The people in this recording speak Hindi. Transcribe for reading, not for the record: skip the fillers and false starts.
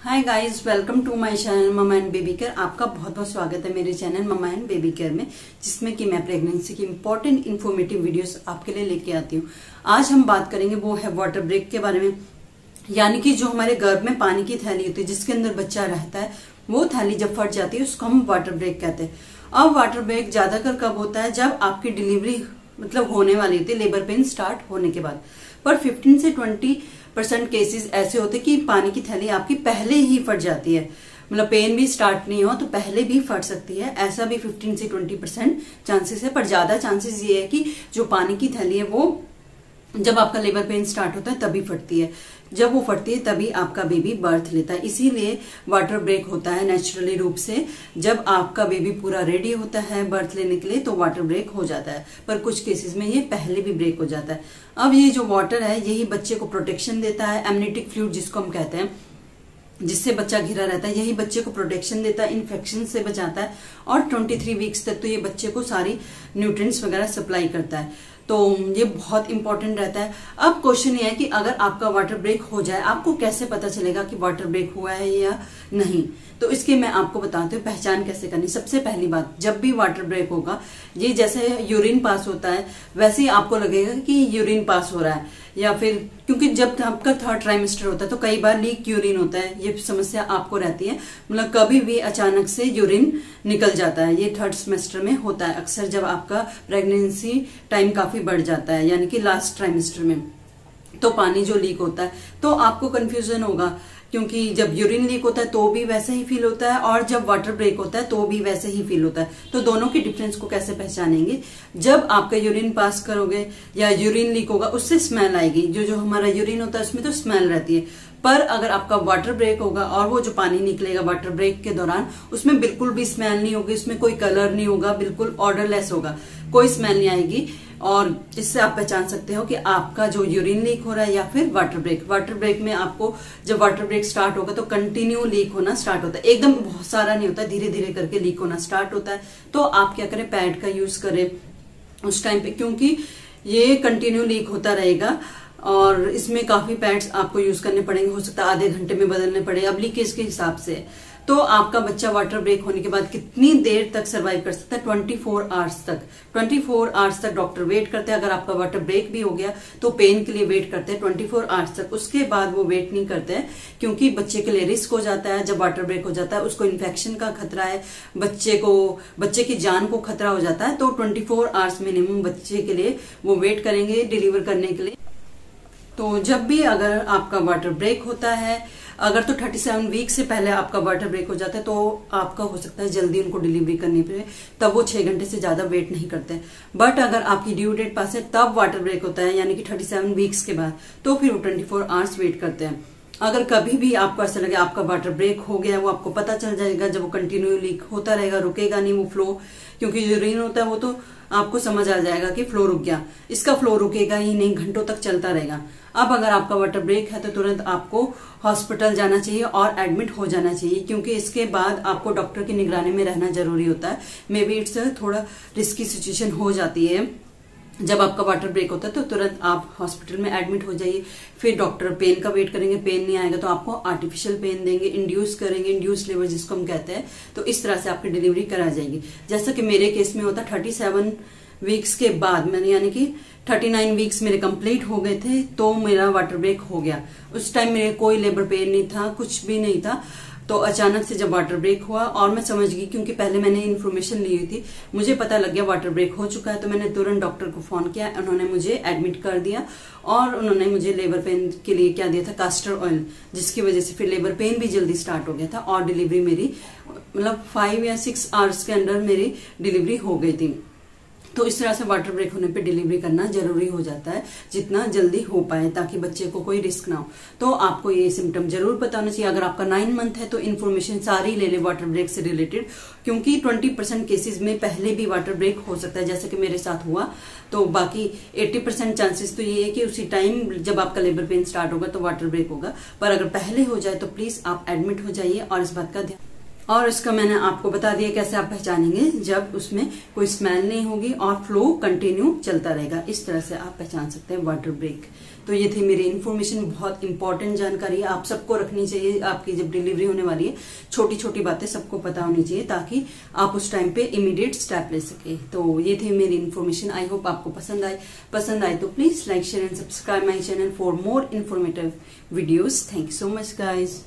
Hi guys, welcome to my channel mama and baby care. आपका बहुत बहुत स्वागत है मेरे channel mama and baby care में, जिसमें कि मैं प्रेगनेंसी की इंपॉर्टेंट इन्फॉर्मेटिव वीडियोस आपके लिए लेके आती हूँ। आज हम बात करेंगे वो है वाटर ब्रेक के बारे में, यानी कि जो हमारे गर्भ में पानी की थैली होती है जिसके अंदर बच्चा रहता है, वो थैली जब फट जाती है उसको हम वाटर ब्रेक कहते हैं। अब वाटर ब्रेक ज्यादातर कब होता है? जब आपकी डिलीवरी मतलब होने वाली होती है, लेबर पेन स्टार्ट होने के बाद। पर 15 से 20% केसेस ऐसे होते हैं कि पानी की थैली आपकी पहले ही फट जाती है, मतलब पेन भी स्टार्ट नहीं हो तो पहले भी फट सकती है। ऐसा भी 15 से 20% चांसेस है, पर ज्यादा चांसेस ये है कि जो पानी की थैली है वो जब आपका लेबर पेन स्टार्ट होता है तभी फटती है। जब वो फटती है तभी आपका बेबी बर्थ लेता है। इसीलिए वाटर ब्रेक होता है नेचुरली रूप से। जब आपका बेबी पूरा रेडी होता है बर्थ लेने के लिए तो वाटर ब्रेक हो जाता है, पर कुछ केसेस में ये पहले भी ब्रेक हो जाता है। अब ये जो वाटर है यही बच्चे को प्रोटेक्शन देता है, एमनिटिक फ्लूइड जिसको हम कहते हैं, जिससे बच्चा घिरा रहता है, यही बच्चे को प्रोटेक्शन देता है, इन्फेक्शन से बचाता है, और 23 वीक्स तक तो ये बच्चे को सारी न्यूट्रिएंट्स वगैरह सप्लाई करता है। तो ये बहुत इंपॉर्टेंट रहता है। अब क्वेश्चन ये है कि अगर आपका वाटर ब्रेक हो जाए, आपको कैसे पता चलेगा कि वाटर ब्रेक हुआ है या नहीं? तो इसके मैं आपको बताती हूँ पहचान कैसे करनी। सबसे पहली बात, जब भी वाटर ब्रेक होगा, ये जैसे यूरिन पास होता है वैसे ही आपको लगेगा कि यूरिन पास हो रहा है, या फिर क्योंकि जब आपका 3rd ट्राइमेस्टर होता है तो कई बार लीक यूरिन होता है, ये समस्या आपको रहती है। मतलब कभी भी अचानक से यूरिन निकल जाता है, ये 3rd सेमेस्टर में होता है अक्सर, जब आपका प्रेगनेंसी टाइम काफी बढ़ जाता है, यानी कि लास्ट ट्राइमेस्टर में। तो पानी जो लीक होता है तो आपको कंफ्यूजन होगा, क्योंकि जब यूरिन लीक होता है तो भी वैसे ही फील होता है, और जब वाटर ब्रेक होता है तो भी वैसे ही फील होता है। तो दोनों के डिफरेंस को कैसे पहचानेंगे? जब आपका यूरिन पास करोगे या यूरिन लीक होगा उससे स्मेल आएगी। जो हमारा यूरिन होता है उसमें तो स्मेल रहती है, पर अगर आपका वाटर ब्रेक होगा और वो जो पानी निकलेगा वाटर ब्रेक के दौरान, उसमें बिल्कुल भी स्मेल नहीं होगी, उसमें कोई कलर नहीं होगा, बिल्कुल ऑर्डरलेस होगा, कोई स्मेल नहीं आएगी। और इससे आप पहचान सकते हो कि आपका जो यूरिन लीक हो रहा है या फिर वाटर ब्रेक। वाटर ब्रेक में आपको जब वाटर ब्रेक स्टार्ट होगा तो कंटिन्यू लीक होना स्टार्ट होता है, एकदम बहुत सारा नहीं होता, धीरे धीरे करके लीक होना स्टार्ट होता है। तो आप क्या करें, पैड का यूज करें उस टाइम पे, क्योंकि ये कंटिन्यू लीक होता रहेगा और इसमें काफी पैड्स आपको यूज करने पड़ेंगे, हो सकता है आधे घंटे में बदलने पड़े, अब लीकेज के हिसाब से। तो आपका बच्चा वाटर ब्रेक होने के बाद कितनी देर तक सरवाइव कर सकता है? 24 आवर्स तक। 24 आवर्स तक डॉक्टर वेट करते हैं। अगर आपका वाटर ब्रेक भी हो गया तो पेन के लिए वेट करते हैं 24 आवर्स तक, उसके बाद वो वेट नहीं करते हैं, क्योंकि बच्चे के लिए रिस्क हो जाता है। जब वाटर ब्रेक हो जाता है उसको इन्फेक्शन का खतरा है, बच्चे की जान को खतरा हो जाता है। तो 24 आवर्स मिनिमम बच्चे के लिए वो वेट करेंगे डिलीवर करने के लिए। तो जब भी अगर आपका वाटर ब्रेक होता है, अगर तो 37 वीक से पहले आपका वाटर ब्रेक हो जाता है तो आपका हो सकता है जल्दी उनको डिलीवरी करनी पड़े, तब वो 6 घंटे से ज्यादा वेट नहीं करते। बट अगर आपकी ड्यू डेट पास है तब वाटर ब्रेक होता है, यानी कि 37 वीक्स के बाद, तो फिर वो 24 आवर्स वेट करते हैं। अगर कभी भी आपको ऐसा लगे आपका वाटर ब्रेक हो गया, वो आपको पता चल जाएगा जब वो कंटिन्यू लीक होता रहेगा, रुकेगा नहीं वो फ्लो, क्योंकि यूरिन होता है वो तो आपको समझ आ जाएगा कि फ्लो रुक गया, इसका फ्लो रुकेगा ही नहीं, घंटों तक चलता रहेगा। अब अगर आपका वाटर ब्रेक है तो तुरंत आपको हॉस्पिटल जाना चाहिए और एडमिट हो जाना चाहिए, क्योंकि इसके बाद आपको डॉक्टर की निगरानी में रहना जरूरी होता है। मे बी इट्स थोड़ा रिस्की सिचुएशन हो जाती है। जब आपका वाटर ब्रेक होता है तो तुरंत आप हॉस्पिटल में एडमिट हो जाइए। फिर डॉक्टर पेन का वेट करेंगे, पेन नहीं आएगा तो आपको आर्टिफिशियल पेन देंगे, इंड्यूस करेंगे, इंड्यूस लेबर जिसको हम कहते हैं। तो इस तरह से आपकी डिलीवरी करा जाएगी। जैसा कि मेरे केस में होता, 37 वीक्स के बाद मैंने, यानी कि 39 वीक्स मेरे कंप्लीट हो गए थे तो मेरा वाटर ब्रेक हो गया। उस टाइम मेरे कोई लेबर पेन नहीं था, कुछ भी नहीं था। तो अचानक से जब वाटर ब्रेक हुआ और मैं समझ गई, क्योंकि पहले मैंने इन्फॉर्मेशन ली हुई थी, मुझे पता लग गया वाटर ब्रेक हो चुका है, तो मैंने तुरंत डॉक्टर को फोन किया, उन्होंने मुझे एडमिट कर दिया और उन्होंने मुझे लेबर पेन के लिए क्या दिया था, कास्टर ऑयल, जिसकी वजह से फिर लेबर पेन भी जल्दी स्टार्ट हो गया था और डिलीवरी मेरी मतलब 5 या 6 आवर्स के अंदर मेरी डिलीवरी हो गई थी। तो इस तरह से वाटर ब्रेक होने पे डिलीवरी करना जरूरी हो जाता है, जितना जल्दी हो पाए, ताकि बच्चे को कोई रिस्क ना हो। तो आपको ये सिम्टम जरूर पता होना चाहिए। अगर आपका 9 मंथ है तो इन्फॉर्मेशन सारी ले ले वाटर ब्रेक से रिलेटेड, क्योंकि 20% केसेस में पहले भी वाटर ब्रेक हो सकता है, जैसे कि मेरे साथ हुआ। तो बाकी 80% चांसेस तो ये है कि उसी टाइम जब आपका लेबर पेन स्टार्ट होगा तो वाटर ब्रेक होगा। पर अगर पहले हो जाए तो प्लीज आप एडमिट हो जाइए और इस बात का ध्यान। और इसका मैंने आपको बता दिया कैसे आप पहचानेंगे, जब उसमें कोई स्मेल नहीं होगी और फ्लो कंटिन्यू चलता रहेगा। इस तरह से आप पहचान सकते हैं वाटर ब्रेक। तो ये थी मेरी इन्फॉर्मेशन, बहुत इंपॉर्टेंट जानकारी आप सबको रखनी चाहिए। आपकी जब डिलीवरी होने वाली है, छोटी छोटी बातें सबको पता होनी चाहिए ताकि आप उस टाइम पे इमीडिएट स्टेप ले सके। तो ये थी मेरी इन्फॉर्मेशन। आई होप आपको पसंद आए तो please like share and subscribe my channel for more informative videos. Thank you so much guys.